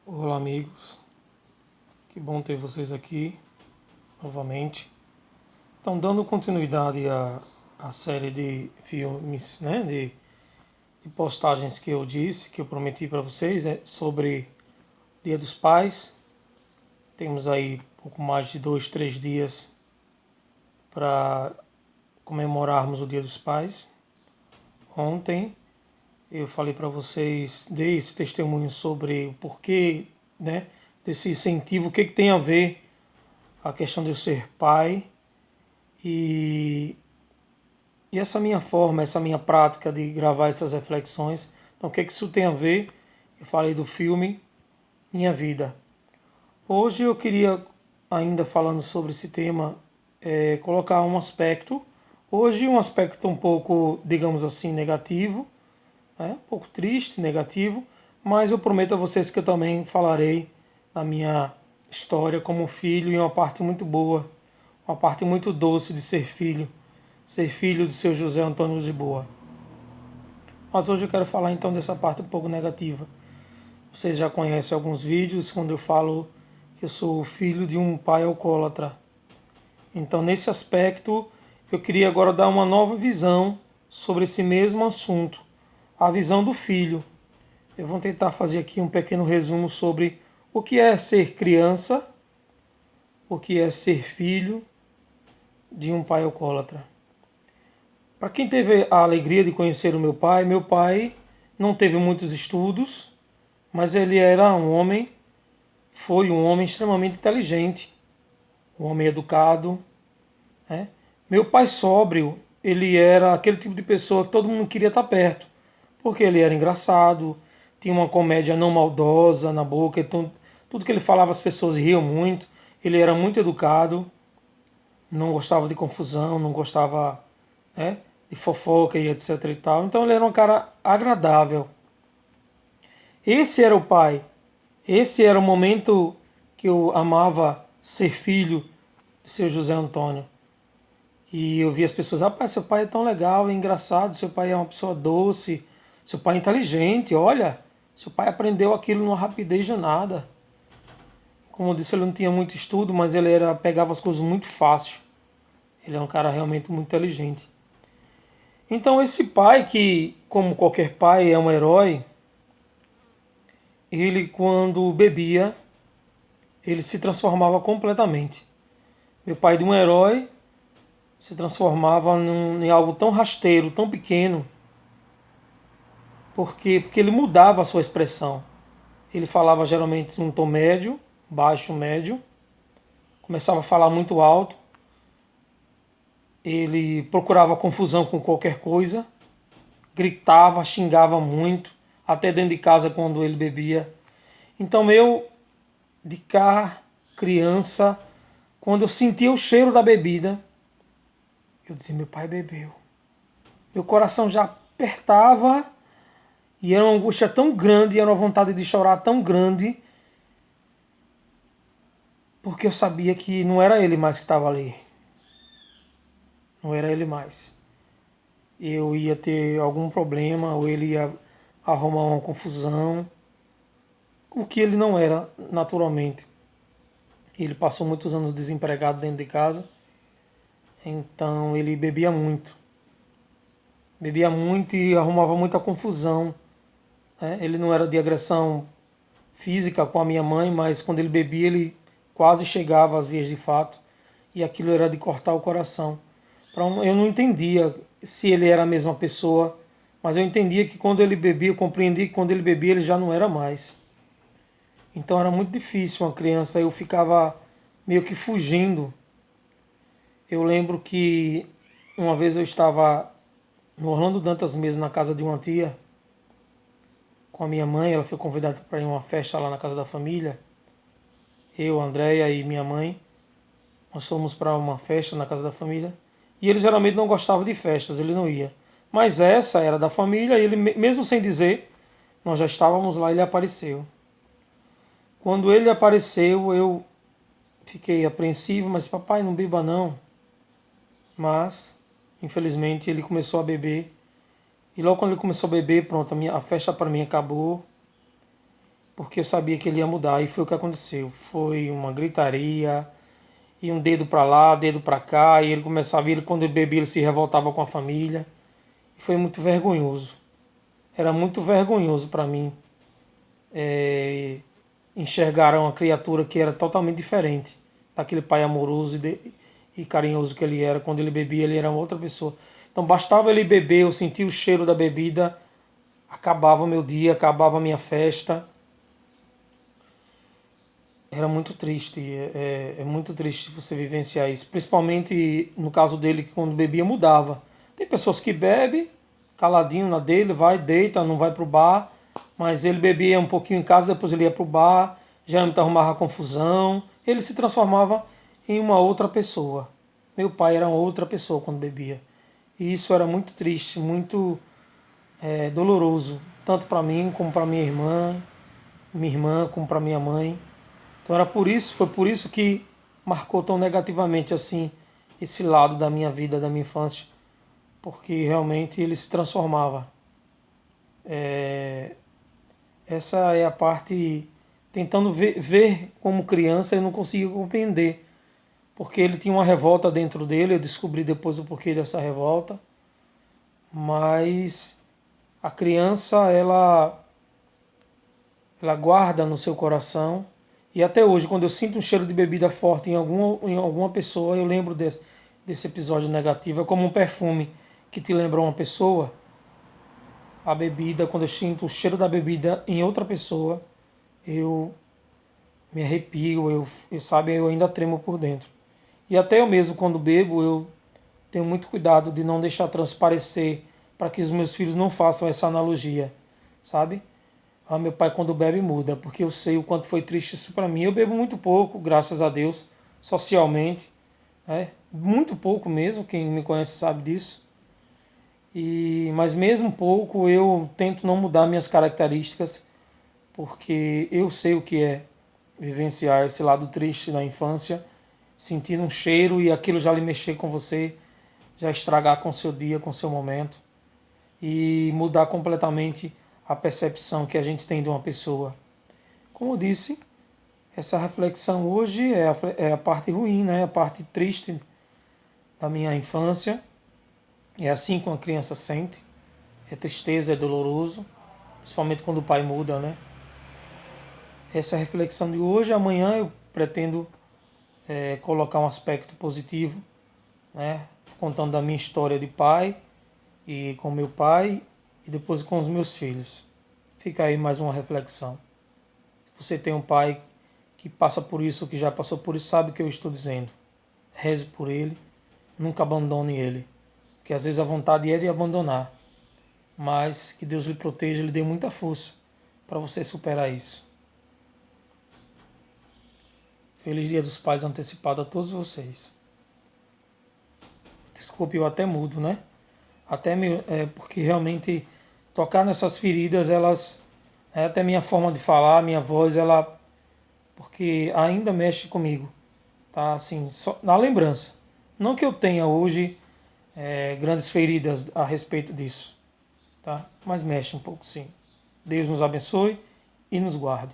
Olá, amigos. Que bom ter vocês aqui novamente. Então, dando continuidade à série de filmes, né, de postagens que eu disse, que eu prometi para vocês, sobre Dia dos Pais. Temos aí pouco mais de 2, 3 dias para comemorarmos o Dia dos Pais. Ontem eu falei para vocês, dei esse testemunho sobre o porquê, né, desse incentivo, o que tem a ver a questão de eu ser pai e, e essa minha forma, essa minha prática de gravar essas reflexões. Então, o que isso tem a ver? Eu falei do filme Minha Vida. Hoje eu queria, ainda falando sobre esse tema, colocar um aspecto. Hoje, um aspecto um pouco, digamos assim, negativo, né? Um pouco triste, negativo, mas eu prometo a vocês que eu também falarei da minha história como filho e uma parte muito boa, uma parte muito doce de ser filho do seu José Antônio de Boa. Mas hoje eu quero falar então dessa parte um pouco negativa. Vocês já conhecem alguns vídeos quando eu falo que eu sou filho de um pai alcoólatra. Então, nesse aspecto, eu queria agora dar uma nova visão sobre esse mesmo assunto, a visão do filho. Eu vou tentar fazer aqui um pequeno resumo sobre o que é ser criança, o que é ser filho de um pai alcoólatra. Para quem teve a alegria de conhecer o meu pai não teve muitos estudos, mas ele era um homem, foi um homem extremamente inteligente, um homem educado, né? Meu pai sóbrio, ele era aquele tipo de pessoa que todo mundo queria estar perto, porque ele era engraçado, tinha uma comédia não maldosa na boca, então tudo que ele falava as pessoas riam muito, ele era muito educado, não gostava de confusão, não gostava, né, de fofoca e etc e tal. Então ele era um cara agradável. Esse era o pai. Esse era o momento que eu amava ser filho de seu José Antônio. E eu via as pessoas, rapaz, seu pai é tão legal, é engraçado, seu pai é uma pessoa doce, seu pai é inteligente, olha, seu pai aprendeu aquilo numa rapidez danada. Como eu disse, ele não tinha muito estudo, mas ele pegava as coisas muito fácil. Ele é um cara realmente muito inteligente. Então esse pai que, como qualquer pai, é um herói, ele quando bebia, ele se transformava completamente. Meu pai de um herói se transformava em algo tão rasteiro, tão pequeno, porque ele mudava a sua expressão. Ele falava geralmente num tom médio, baixo, médio, começava a falar muito alto, ele procurava confusão com qualquer coisa, gritava, xingava muito, até dentro de casa quando ele bebia. Então eu, de cá, criança, quando eu sentia o cheiro da bebida, eu dizia, meu pai bebeu. Meu coração já apertava e era uma angústia tão grande, era uma vontade de chorar tão grande, porque eu sabia que não era ele mais que estava ali. Não era ele mais. Eu ia ter algum problema, ou ele ia arrumar uma confusão, o que ele não era naturalmente. Ele passou muitos anos desempregado dentro de casa, então ele bebia muito e arrumava muita confusão, né? Ele não era de agressão física com a minha mãe, mas quando ele bebia ele quase chegava às vias de fato, e aquilo era de cortar o coração. Eu não entendia se ele era a mesma pessoa, mas eu entendia que quando ele bebia, eu compreendi que quando ele bebia ele já não era mais. Então era muito difícil uma criança, eu ficava meio que fugindo. Eu lembro que uma vez eu estava no Orlando Dantas mesmo, na casa de uma tia, com a minha mãe, ela foi convidada para ir a uma festa lá na casa da família. Eu, a Andréia e minha mãe, nós fomos para uma festa na casa da família. E ele geralmente não gostava de festas, ele não ia. Mas essa era da família e ele, mesmo sem dizer, nós já estávamos lá e ele apareceu. Quando ele apareceu, eu fiquei apreensivo, mas papai, não beba não. Mas, infelizmente, ele começou a beber. E logo quando ele começou a beber, pronto, a festa para mim acabou. porque eu sabia que ele ia mudar e foi o que aconteceu. Foi uma gritaria e um dedo para lá, dedo para cá, e ele começava, quando ele bebia, ele se revoltava com a família. E foi muito vergonhoso. Era muito vergonhoso para mim enxergar uma criatura que era totalmente diferente daquele pai amoroso e carinhoso que ele era. Quando ele bebia, ele era outra pessoa. Então bastava ele beber, eu sentia o cheiro da bebida, acabava o meu dia, acabava a minha festa. Era muito triste, é muito triste você vivenciar isso. Principalmente no caso dele, que quando bebia mudava. Tem pessoas que bebem, caladinho na dele, vai, deita, não vai pro bar. Mas ele bebia um pouquinho em casa, depois ele ia pro bar, geralmente arrumava confusão. Ele se transformava em uma outra pessoa. Meu pai era uma outra pessoa quando bebia. E isso era muito triste, muito doloroso. Tanto para mim, como para minha irmã, como para minha mãe. Então foi por isso que marcou tão negativamente assim esse lado da minha vida, da minha infância, porque realmente ele se transformava. Essa é a parte tentando ver como criança eu não conseguia compreender, porque ele tinha uma revolta dentro dele, eu descobri depois o porquê dessa revolta, mas a criança ela guarda no seu coração. E até hoje, quando eu sinto um cheiro de bebida forte em alguma pessoa, eu lembro desse episódio negativo. É como um perfume que te lembra uma pessoa. A bebida, quando eu sinto o cheiro da bebida em outra pessoa, eu me arrepio, sabe, eu ainda tremo por dentro. E até eu mesmo, quando bebo, eu tenho muito cuidado de não deixar transparecer para que os meus filhos não façam essa analogia, sabe? Ah, meu pai quando bebe muda, porque eu sei o quanto foi triste isso para mim. Eu bebo muito pouco, graças a Deus, socialmente, muito pouco mesmo, quem me conhece sabe disso. Mas mesmo pouco eu tento não mudar minhas características, porque eu sei o que é vivenciar esse lado triste na infância, sentir um cheiro e aquilo já lhe mexer com você, já estragar com o seu dia, com o seu momento e mudar completamente a percepção que a gente tem de uma pessoa. Como eu disse, essa reflexão hoje é a parte ruim, né? A parte triste da minha infância. É assim que uma criança sente. É tristeza, é doloroso, principalmente quando o pai muda, né? Essa é a reflexão de hoje. Amanhã eu pretendo colocar um aspecto positivo, né? Contando da minha história de pai e com meu pai e depois com os meus filhos. Fica aí mais uma reflexão. Você tem um pai que passa por isso, que já passou por isso, sabe o que eu estou dizendo. Reze por ele, nunca abandone ele. Porque às vezes a vontade é de abandonar. Mas que Deus lhe proteja, lhe dê muita força para você superar isso. Feliz Dia dos Pais antecipado a todos vocês. Desculpe, eu até mudo, né? Porque realmente tocar nessas feridas, elas até minha forma de falar, minha voz, porque ainda mexe comigo, tá? Assim, só na lembrança. Não que eu tenha hoje grandes feridas a respeito disso, tá? Mas mexe um pouco, sim. Deus nos abençoe e nos guarde.